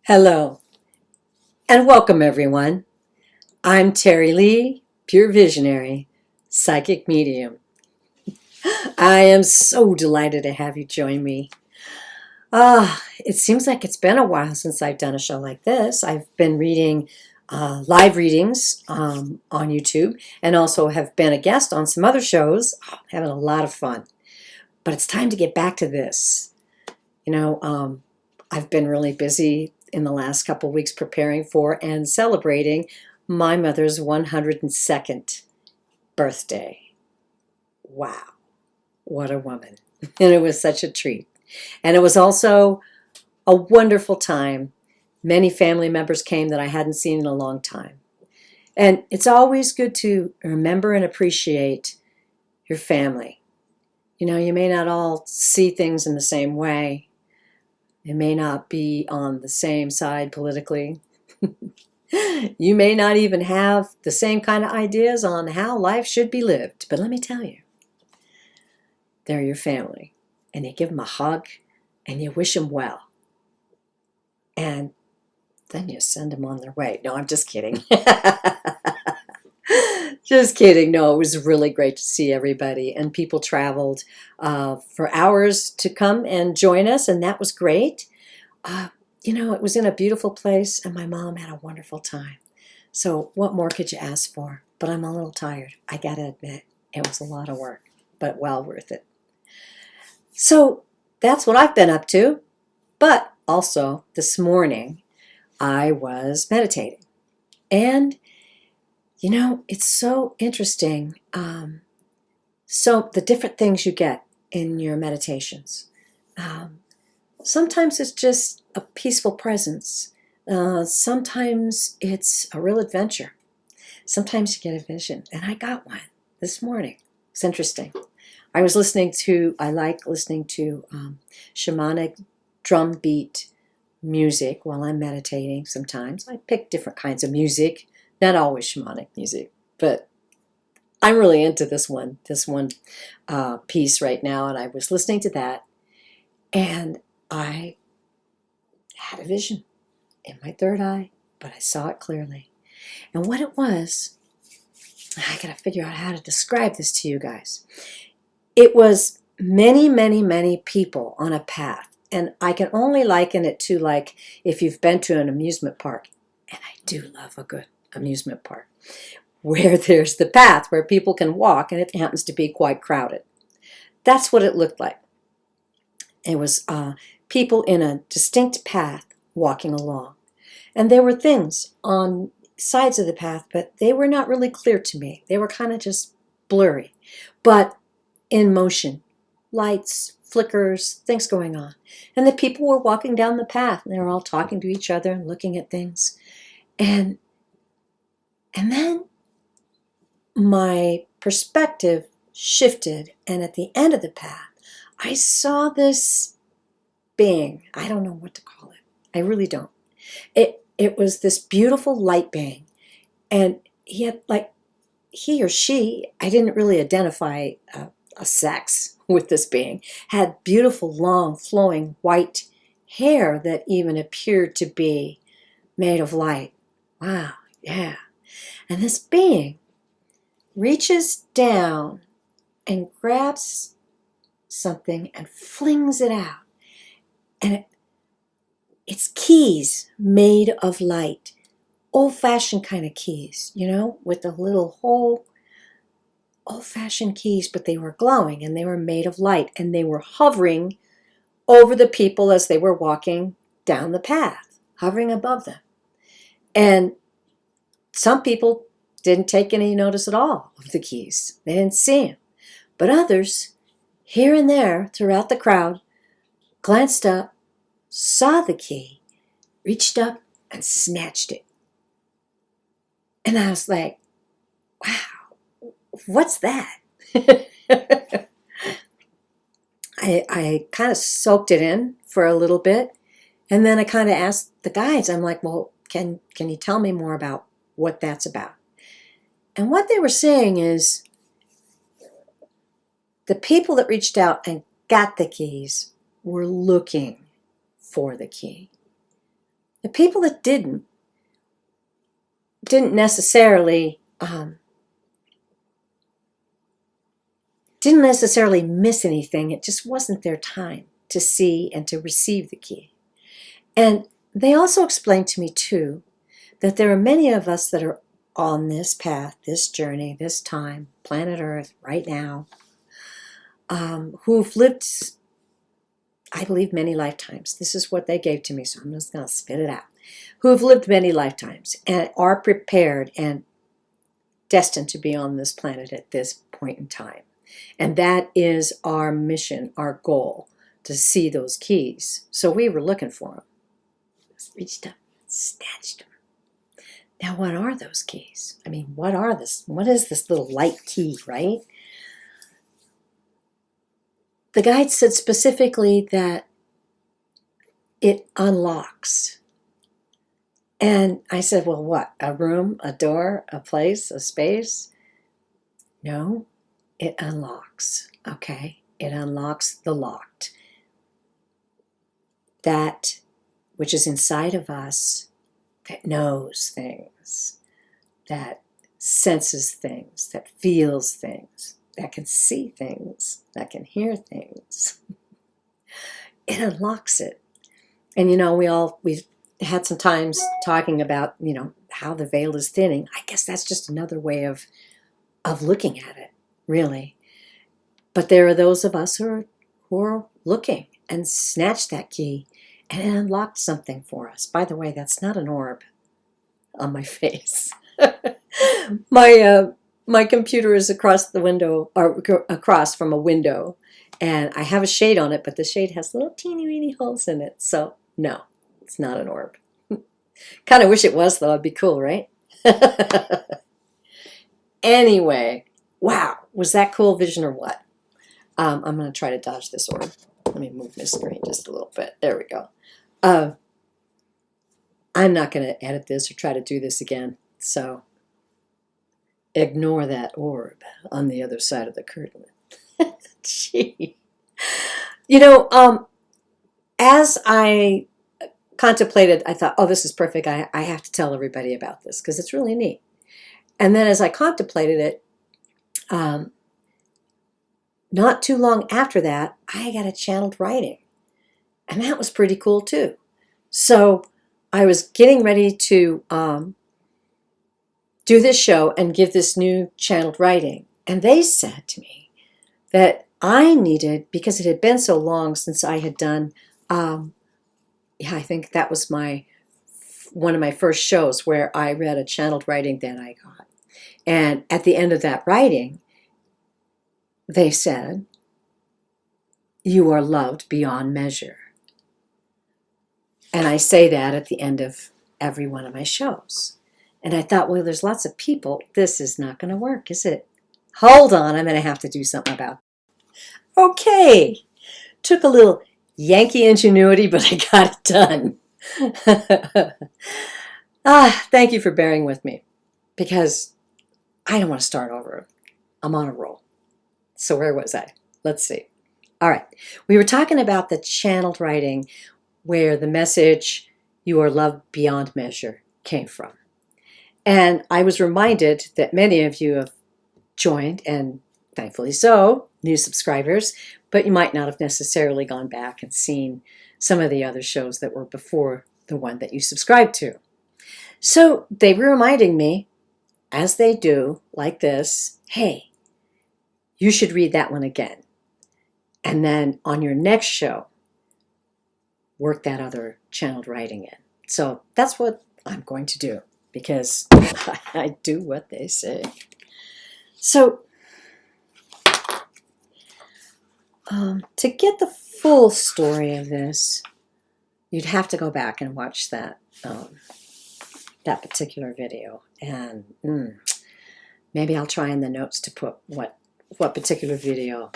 Hello and welcome everyone. I'm Terry Lee, pure visionary, psychic medium. I am so delighted to have you join me. It seems like it's been a while since I've done a show like this. I've been reading live readings on YouTube and also have been a guest on some other shows. Having a lot of fun. But it's time to get back to this. I've been really busy in the last couple of weeks preparing for and celebrating my mother's 102nd birthday. Wow, what a woman. And it was such a treat. And it was also a wonderful time. Many family members came that I hadn't seen in a long time. And it's always good to remember and appreciate your family. You may not all see things in the same way. You may not be on the same side politically. You may not even have the same kind of ideas on how life should be lived. But let me tell you, they're your family. And you give them a hug and you wish them well. And then you send them on their way. No, I'm just kidding. Just kidding. No, it was really great to see everybody. And people traveled for hours to come and join us, and that was great. It was in a beautiful place, and my mom had a wonderful time. So what more could you ask for? But I'm a little tired. I got to admit, it was a lot of work, but well worth it. So that's what I've been up to. But also, this morning, I was meditating. And it's so interesting. So the different things you get in your meditations. Sometimes it's just a peaceful presence. Sometimes it's a real adventure. Sometimes you get a vision. And I got one this morning. It's interesting. I like listening to shamanic drum beat music while I'm meditating sometimes. I pick different kinds of music. Not always shamanic music, but I'm really into this one piece right now, and I was listening to that, and I had a vision in my third eye, but I saw it clearly. And what it was, I gotta figure out how to describe this to you guys. It was many, many, many people on a path, and I can only liken it to like if you've been to an amusement park, and I do love a good amusement park, where there's the path where people can walk and it happens to be quite crowded. That's what it looked like. It was people in a distinct path walking along. And there were things on sides of the path, but they were not really clear to me. They were kind of just blurry, but in motion. Lights, flickers, things going on. And the people were walking down the path, and they were all talking to each other and looking at things. And then my perspective shifted, and at the end of the path, I saw this being. I don't know what to call it. I really don't. It was this beautiful light being, and he or she, I didn't really identify a sex with this being, had beautiful, long, flowing white hair that even appeared to be made of light. Wow, yeah. And this being reaches down and grabs something and flings it out. And it's keys made of light. Old-fashioned kind of keys, with a little hole. Old-fashioned keys, but they were glowing and they were made of light. And they were hovering over the people as they were walking down the path, hovering above them. And some people didn't take any notice at all of the keys. They didn't see them. But others, here and there, throughout the crowd, glanced up, saw the key, reached up, and snatched it. And I was like, wow, what's that? I kind of soaked it in for a little bit. And then I kind of asked the guides, I'm like, well, can you tell me more about what that's about? And what they were saying is the people that reached out and got the keys were looking for the key. The people that didn't necessarily miss anything. It just wasn't their time to see and to receive the key. And they also explained to me too that there are many of us that are on this path, this journey, this time, planet Earth, right now, who've lived, I believe, many lifetimes. This is what they gave to me, so I'm just going to spit it out. Who have lived many lifetimes and are prepared and destined to be on this planet at this point in time. And that is our mission, our goal, to see those keys. So we were looking for them. Just reached up, snatched them. Now, what are those keys? I mean, what is this little light key, right? The guide said specifically that it unlocks. And I said, well, what? A room, a door, a place, a space? No, it unlocks, okay? It unlocks the locked. That which is inside of us that knows things, that senses things, that feels things, that can see things, that can hear things. It unlocks it. And we've had some times talking about, how the veil is thinning. I guess that's just another way of looking at it, really. But there are those of us who are looking and snatch that key, and it unlocked something for us. By the way, that's not an orb on my face. My computer is across the window, or across from a window, and I have a shade on it, but the shade has little teeny weeny holes in it. So no, it's not an orb. Kind of wish it was, though. It'd be cool, right? Anyway, wow, was that cool vision or what? I'm going to try to dodge this orb. Let me move my screen just a little bit. There we go. I'm not going to edit this or try to do this again, so ignore that orb on the other side of the curtain. Gee. As I contemplated, I thought, oh, this is perfect. I have to tell everybody about this because it's really neat. And then as I contemplated it, not too long after that, I got a channeled writing. And that was pretty cool too. So I was getting ready to do this show and give this new channeled writing. And they said to me that I needed, because it had been so long since I had done, I think that was one of my first shows where I read a channeled writing that I got. And at the end of that writing, they said, "You are loved beyond measure." And I say that at the end of every one of my shows. And I thought, well, there's lots of people. This is not going to work, is it? Hold on, I'm going to have to do something about it. Okay. Took a little Yankee ingenuity, but I got it done. Thank you for bearing with me, because I don't want to start over. I'm on a roll. So where was I? Let's see. All right. We were talking about the channeled writing where the message, "You are loved beyond measure," came from. And I was reminded that many of you have joined, and thankfully so, new subscribers, but you might not have necessarily gone back and seen some of the other shows that were before the one that you subscribed to. So they were reminding me, as they do, like this, hey, you should read that one again. And then on your next show, work that other channeled writing in. So that's what I'm going to do, because I do what they say. So to get the full story of this, you'd have to go back and watch that particular video. And maybe I'll try in the notes to put what particular video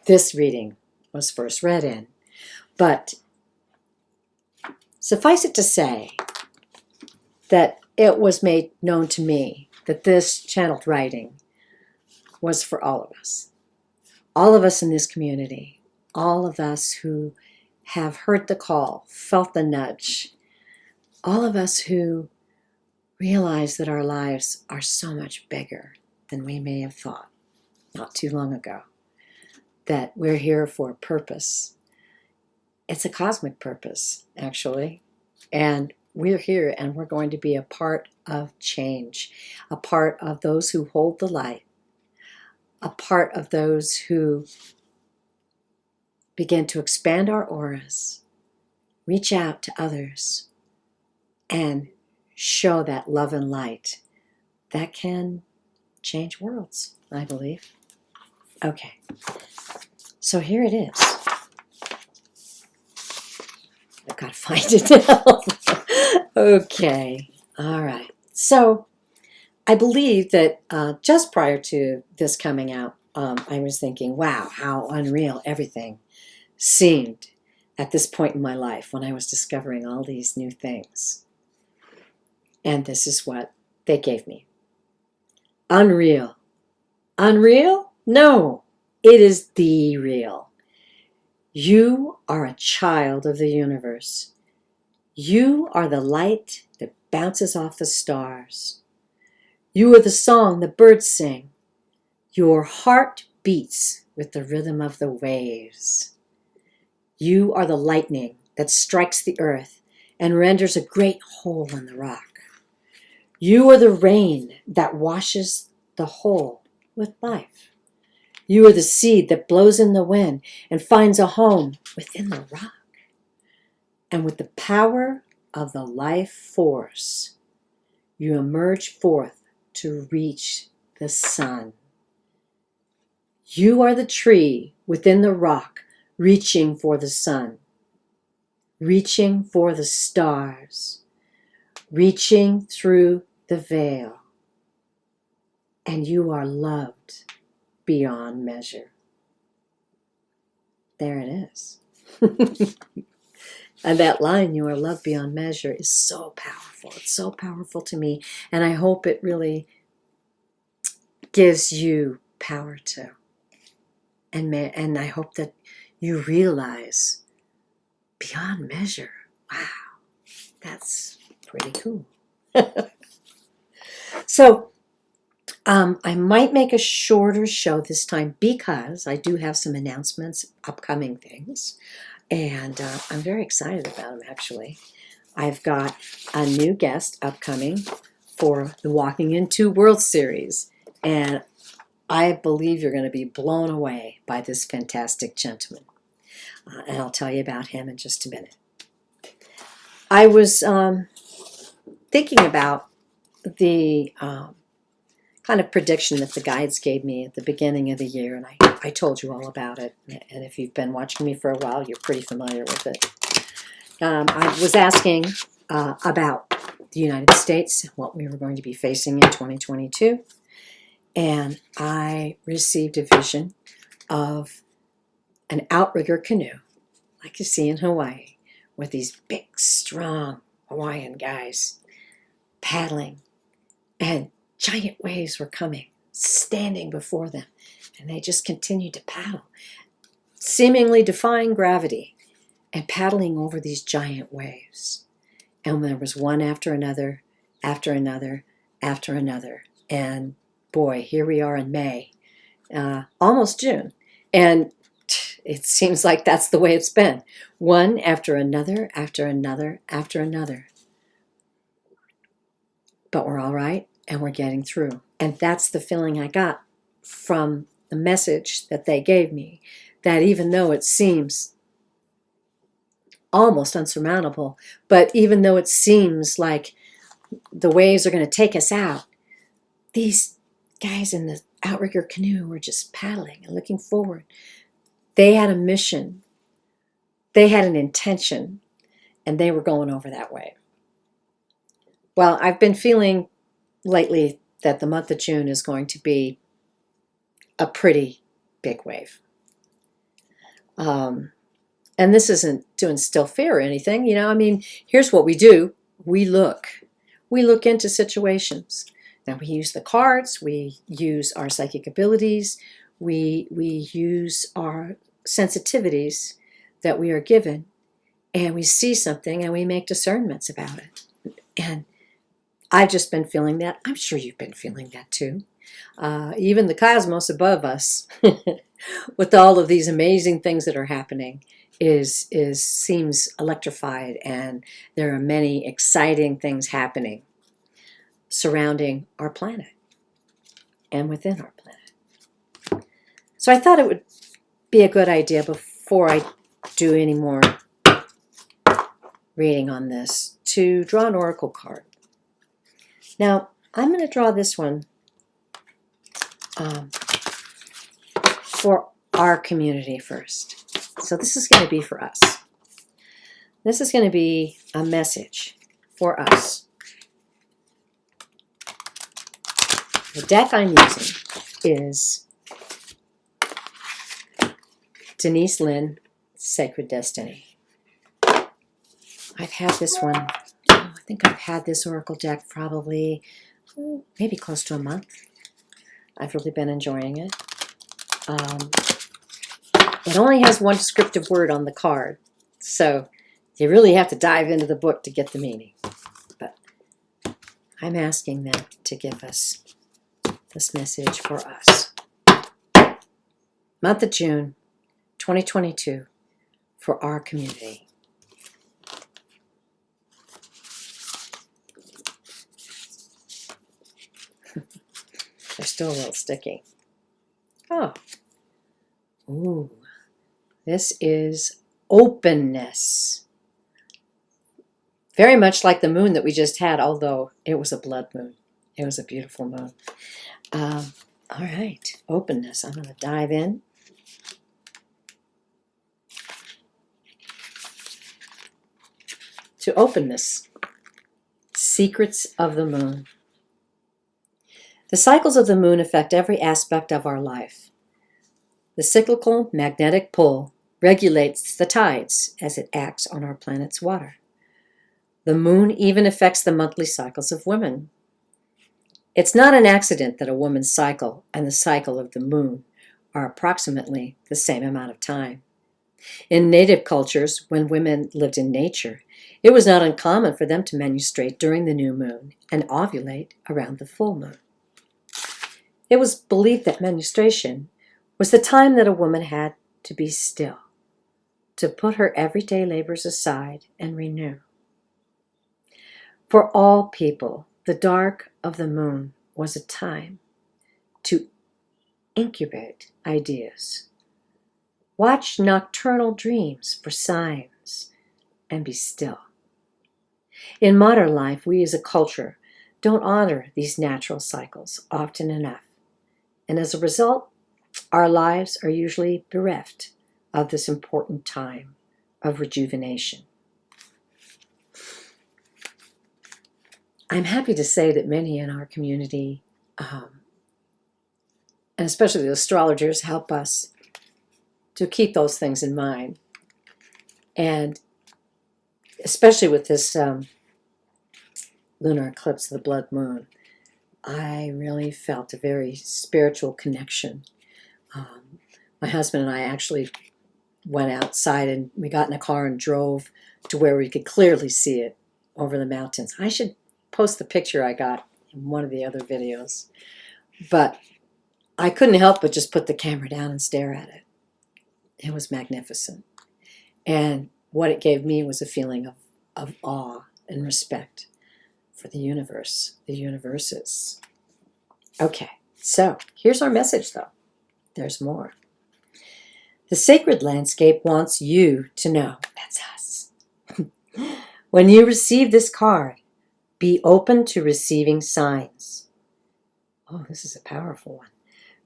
this reading was first read in. But suffice it to say that it was made known to me that this channeled writing was for all of us. All of us in this community, all of us who have heard the call, felt the nudge, all of us who realize that our lives are so much bigger than we may have thought not too long ago, that we're here for a purpose. It's a cosmic purpose, actually. And we're here and we're going to be a part of change, a part of those who hold the light, a part of those who begin to expand our auras, reach out to others, and show that love and light that can change worlds, I believe. Okay, so here it is. I've got to find it now. Okay, all right. So I believe that just prior to this coming out, I was thinking, wow, how unreal everything seemed at this point in my life when I was discovering all these new things. And this is what they gave me. Unreal. Unreal? No, it is the real. You are a child of the universe. You are the light that bounces off the stars. You are the song the birds sing. Your heart beats with the rhythm of the waves. You are the lightning that strikes the earth and renders a great hole in the rock. You are the rain that washes the hole with life. You are the seed that blows in the wind and finds a home within the rock. And with the power of the life force, you emerge forth to reach the sun. You are the tree within the rock, reaching for the sun, reaching for the stars, reaching through the veil. And you are loved beyond measure. There it is. And that line, you are loved beyond measure, is so powerful. It's so powerful to me. And I hope it really gives you power too. And I hope that you realize beyond measure, wow, that's pretty cool. So I might make a shorter show this time because I do have some announcements, upcoming things. And I'm very excited about them, actually. I've got a new guest upcoming for the Walking Into World Series. And I believe you're going to be blown away by this fantastic gentleman. And I'll tell you about him in just a minute. I was thinking about the kind of prediction that the guides gave me at the beginning of the year, and I told you all about it. And if you've been watching me for a while, you're pretty familiar with it. I was asking about the United States, what we were going to be facing in 2022, and I received a vision of an outrigger canoe, like you see in Hawaii, with these big, strong Hawaiian guys paddling, and giant waves were coming, standing before them, and they just continued to paddle, seemingly defying gravity and paddling over these giant waves. And there was one after another, after another, after another. And boy, here we are in May, almost June. And it seems like that's the way it's been. One after another, after another, after another. But we're all right, and we're getting through. And that's the feeling I got from the message that they gave me, that even though it seems almost unsurmountable, but even though it seems like the waves are going to take us out, these guys in the outrigger canoe were just paddling and looking forward. They had a mission. They had an intention, and they were going over that wave. Well, I've been feeling lately that the month of June is going to be a pretty big wave. And this isn't to instill fear or anything, you know. I mean, here's what we do. We look into situations. Now we use the cards, we use our psychic abilities, we use our sensitivities that we are given, and we see something and we make discernments about it. And I've just been feeling that. I'm sure you've been feeling that too. Even the cosmos above us, with all of these amazing things that are happening, seems electrified, and there are many exciting things happening surrounding our planet and within our planet. So I thought it would be a good idea, before I do any more reading on this, to draw an oracle card. Now, I'm going to draw this one for our community first. So this is going to be for us. This is going to be a message for us. The deck I'm using is Denise Lynn, Sacred Destiny. I've had this one, I think I've had this oracle deck probably maybe close to a month. I've really been enjoying it. It only has one descriptive word on the card, so you really have to dive into the book to get the meaning. But I'm asking them to give us this message for us. Month of June, 2022, for our community. They're still a little sticky. Oh. Ooh. This is openness. Very much like the moon that we just had, although it was a blood moon. It was a beautiful moon. All right. Openness. I'm going to dive in. To openness. Secrets of the moon. The cycles of the moon affect every aspect of our life. The cyclical magnetic pull regulates the tides as it acts on our planet's water. The moon even affects the monthly cycles of women. It's not an accident that a woman's cycle and the cycle of the moon are approximately the same amount of time. In native cultures, when women lived in nature, it was not uncommon for them to menstruate during the new moon and ovulate around the full moon. It was believed that menstruation was the time that a woman had to be still, to put her everyday labors aside and renew. For all people, the dark of the moon was a time to incubate ideas, watch nocturnal dreams for signs, and be still. In modern life, we as a culture don't honor these natural cycles often enough, and as a result, our lives are usually bereft of this important time of rejuvenation. I'm happy to say that many in our community, and especially the astrologers, help us to keep those things in mind. And especially with this lunar eclipse of the blood moon, I really felt a very spiritual connection. My husband and I actually went outside and we got in a car and drove to where we could clearly see it over the mountains. I should post the picture I got in one of the other videos. But I couldn't help but just put the camera down and stare at it. It was magnificent. And what it gave me was a feeling of awe and respect for the universe, the universes. Okay, so here's our message though. There's more. The sacred landscape wants you to know, that's us. When you receive this card, be open to receiving signs. Oh, this is a powerful one.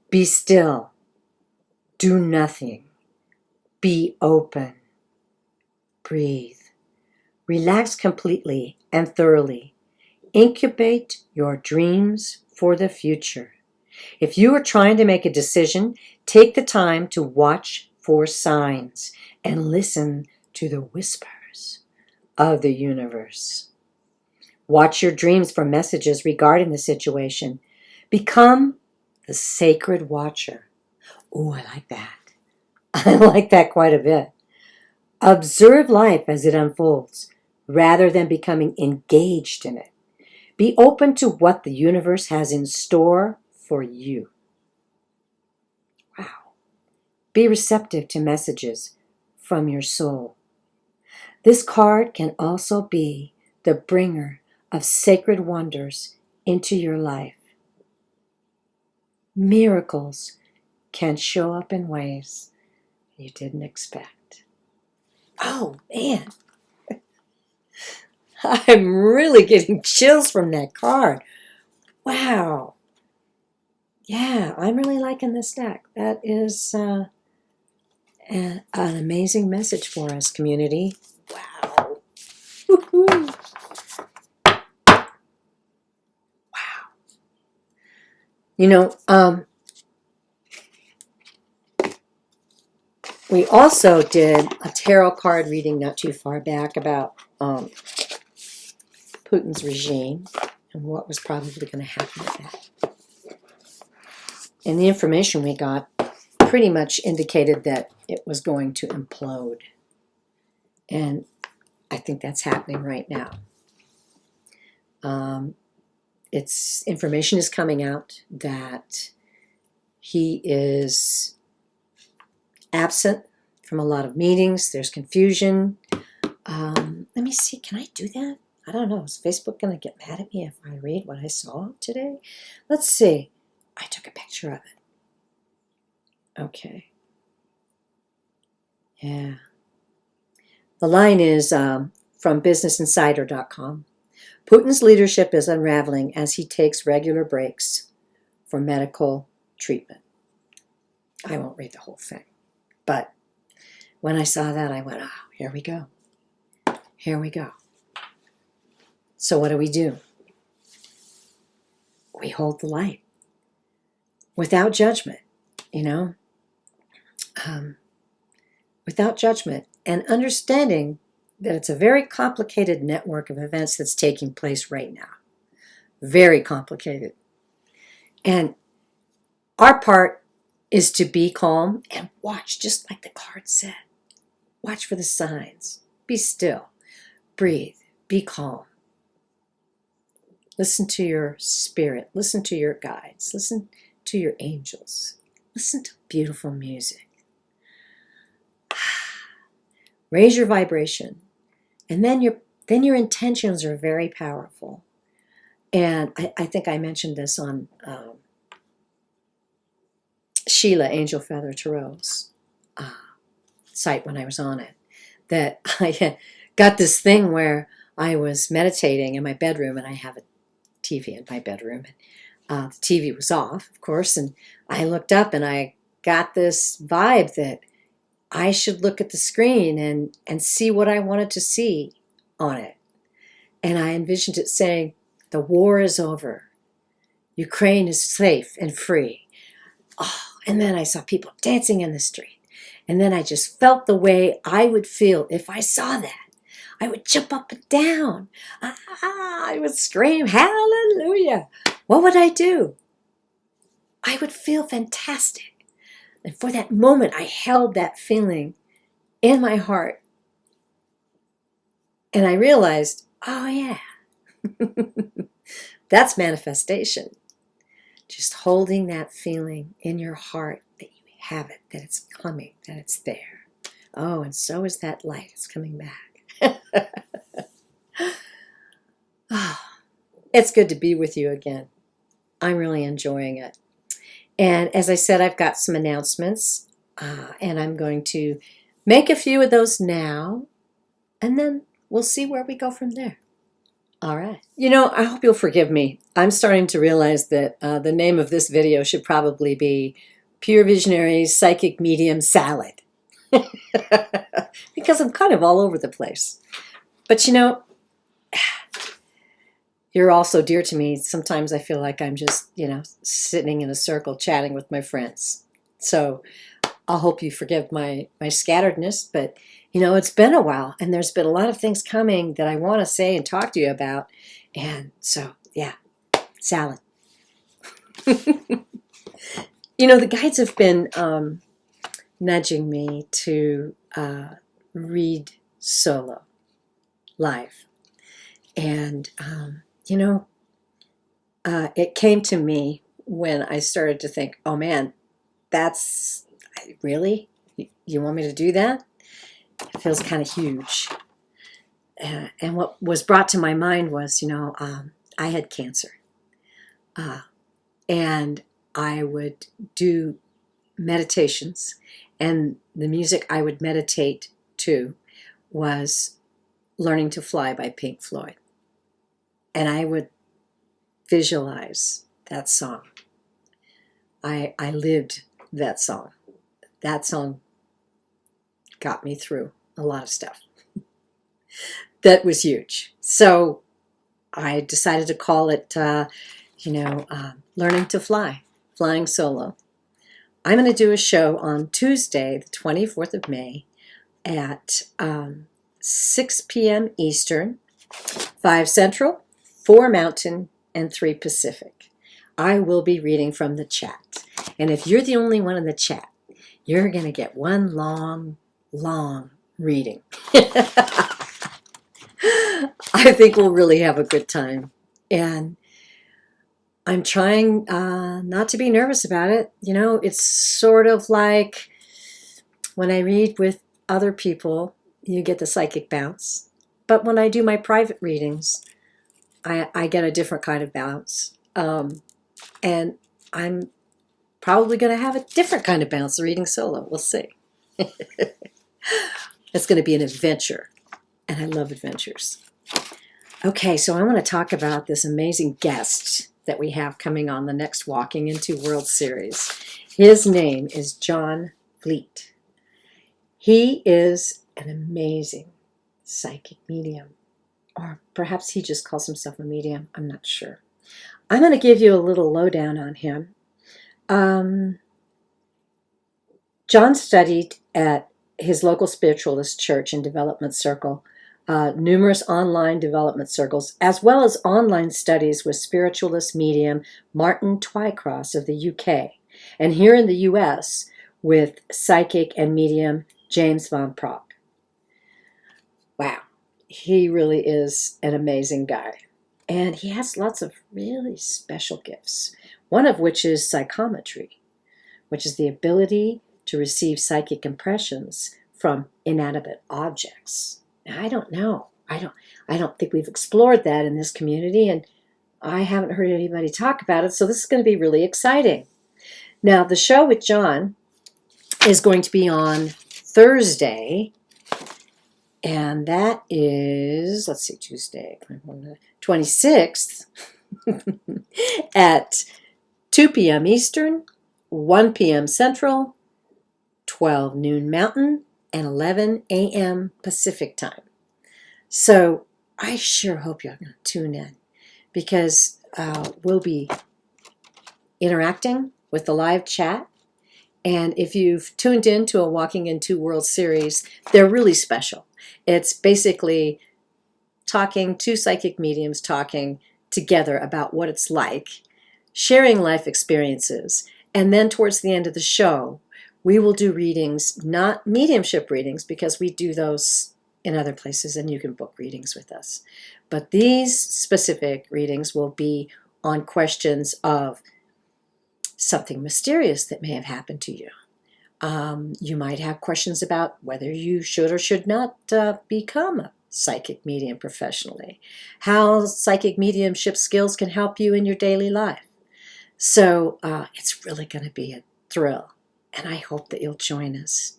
Be still. Do nothing. Be open. Breathe. Relax completely and thoroughly. Incubate your dreams for the future. If you are trying to make a decision, take the time to watch for signs and listen to the whispers of the universe. Watch your dreams for messages regarding the situation. Become the sacred watcher. Oh, I like that. I like that quite a bit. Observe life as it unfolds. rather than becoming engaged in it. Be open to what the universe has in store for you. Wow. Be receptive to messages from your soul. This card can also be the bringer of sacred wonders into your life. Miracles can show up in ways you didn't expect. Oh, man. I'm really getting chills from that card. Wow. Yeah, I'm really liking this deck. That is an amazing message for us, community. Wow. Woo-hoo. Wow. You know, we also did a tarot card reading not too far back about Putin's regime and what was probably going to happen with that. And the information we got pretty much indicated that it was going to implode. And I think that's happening right now. Information is coming out that he is absent from a lot of meetings. There's confusion. Let me see. Can I do that? I don't know. Is Facebook going to get mad at me if I read what I saw today? Let's see. I took a picture of it. Okay. Yeah. The line is from businessinsider.com. Putin's leadership is unraveling as he takes regular breaks for medical treatment. I won't read the whole thing. But when I saw that, I went, oh, here we go. Here we go. So what do? We hold the light without judgment, you know, without judgment and understanding that it's a very complicated network of events that's taking place right now. Very complicated. And our part is to be calm and watch, just like the card said. Watch for the signs. Be still. Breathe. Be calm. Listen to your spirit. Listen to your guides. Listen to your angels. Listen to beautiful music. Raise your vibration. And then your intentions are very powerful. And I think I mentioned this on Sheila Angel Feather Tarot's site when I was on it, that I got this thing where I was meditating in my bedroom, and I have a TV in my bedroom. And the TV was off, of course, and I looked up and I got this vibe that I should look at the screen and see what I wanted to see on it. And I envisioned it saying, the war is over. Ukraine is safe and free. Oh, and then I saw people dancing in the street. And then I just felt the way I would feel if I saw that. I would jump up and down. I would scream, hallelujah. What would I do? I would feel fantastic. And for that moment, I held that feeling in my heart. And I realized, oh yeah, that's manifestation. Just holding that feeling in your heart that you have it, that it's coming, that it's there. Oh, and so is that light. It's coming back. Oh, it's good to be with you again. I'm really enjoying it. And as I said, I've got some announcements, and I'm going to make a few of those now, and then we'll see where we go from there. All right. You know, I hope you'll forgive me. I'm starting to realize that the name of this video should probably be Pure Visionary Psychic Medium Salad. Because I'm kind of all over the place. But you know, you're all so dear to me. Sometimes I feel like I'm just, you know, sitting in a circle chatting with my friends. So I'll hope you forgive my scatteredness, but you know, it's been a while and there's been a lot of things coming that I want to say and talk to you about. And so, yeah, salad. You know, the guides have been nudging me to read solo. life. And, it came to me when I started to think, oh man, that's really, you want me to do that? It feels kind of huge. And what was brought to my mind was, I had cancer. And I would do meditations, and the music I would meditate to was Learning to Fly by Pink Floyd. And I would visualize that song. I lived that song. That song got me through a lot of stuff. That was huge. So I decided to call it, Learning to Fly, Flying Solo. I'm going to do a show on Tuesday, the 24th of May at 6 p.m. Eastern, 5 Central, 4 Mountain, and 3 Pacific. I will be reading from the chat. And if you're the only one in the chat, you're going to get one long, long reading. I think we'll really have a good time. And I'm trying not to be nervous about it. It's sort of like when I read with other people, you get the psychic bounce. But when I do my private readings, I get a different kind of bounce. And I'm probably going to have a different kind of bounce reading solo. We'll see. It's going to be an adventure. And I love adventures. Okay, so I want to talk about this amazing guest that we have coming on the next Walking Into World series. His name is John Fleet. He is an amazing psychic medium, or perhaps he just calls himself a medium. I'm not sure. I'm going to give you a little lowdown on him. John studied at his local spiritualist church and development circle, numerous online development circles, as well as online studies with spiritualist medium Martin Twycross of the UK, and here in the US with psychic and medium James Van Praagh. Wow, he really is an amazing guy. And he has lots of really special gifts, one of which is psychometry, which is the ability to receive psychic impressions from inanimate objects. Now, I don't know. I don't think we've explored that in this community, and I haven't heard anybody talk about it, so this is going to be really exciting. Now, the show with John is going to be on Thursday, and that is, let's see, Tuesday, 26th at 2 p.m. Eastern, 1 p.m. Central, 12 noon Mountain, and 11 a.m. Pacific time. So I sure hope you're going to tune in, because we'll be interacting with the live chat. And if you've tuned in to a Walking Into World series, they're really special. It's basically two psychic mediums talking together about what it's like, sharing life experiences, and then towards the end of the show, we will do readings, not mediumship readings, because we do those in other places and you can book readings with us. But these specific readings will be on questions of something mysterious that may have happened to you. You might have questions about whether you should or should not become a psychic medium professionally, how psychic mediumship skills can help you in your daily life. So it's really going to be a thrill, and I hope that you'll join us.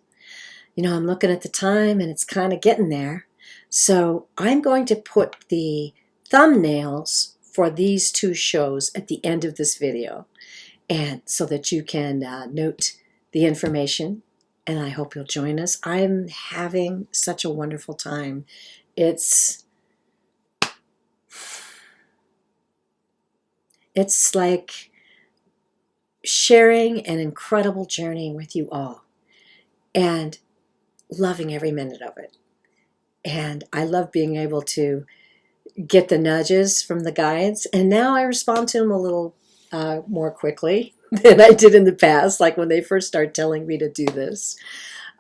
I'm looking at the time, and it's kind of getting there. So I'm going to put the thumbnails for these two shows at the end of this video, and so that you can note the information, and I hope you'll join us. I'm having such a wonderful time. It's like sharing an incredible journey with you all and loving every minute of it. And I love being able to get the nudges from the guides, and now I respond to them a little more quickly than I did in the past, like when they first started telling me to do this.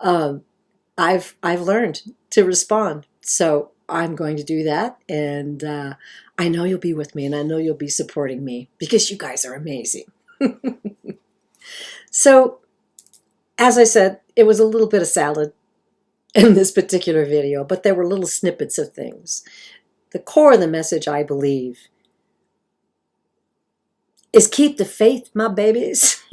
I've learned to respond. So I'm going to do that, and I know you'll be with me, and I know you'll be supporting me because you guys are amazing. So, as I said, it was a little bit of salad in this particular video, but there were little snippets of things. The core of the message, I believe, is keep the faith, my babies.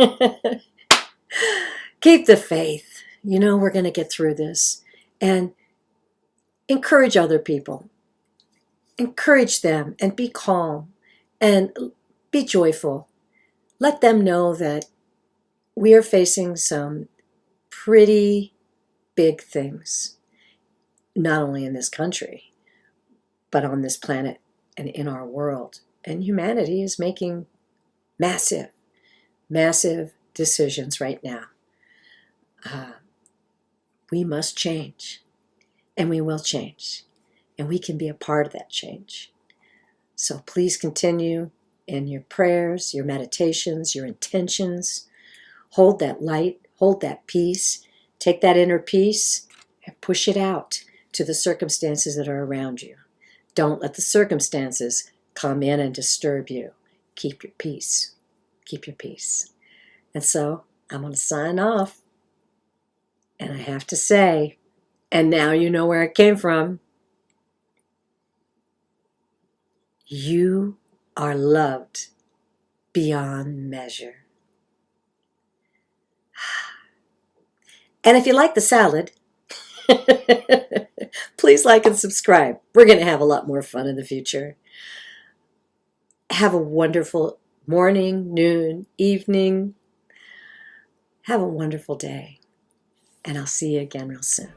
Keep the faith. You know, we're going to get through this. And encourage other people. Encourage them and be calm and be joyful. Let them know that we are facing some pretty big things, not only in this country, but on this planet and in our world. And humanity is making massive, massive decisions right now. We must change, and we will change, and we can be a part of that change. So please continue in your prayers, your meditations, your intentions. Hold that light, hold that peace, take that inner peace and push it out to the circumstances that are around you. Don't let the circumstances come in and disturb you. Keep your peace. Keep your peace. And so I'm going to sign off. And I have to say, and now you know where it came from, you are loved beyond measure. And if you like the salad, please like and subscribe. We're going to have a lot more fun in the future. Have a wonderful morning, noon, evening. Have a wonderful day. And I'll see you again real soon.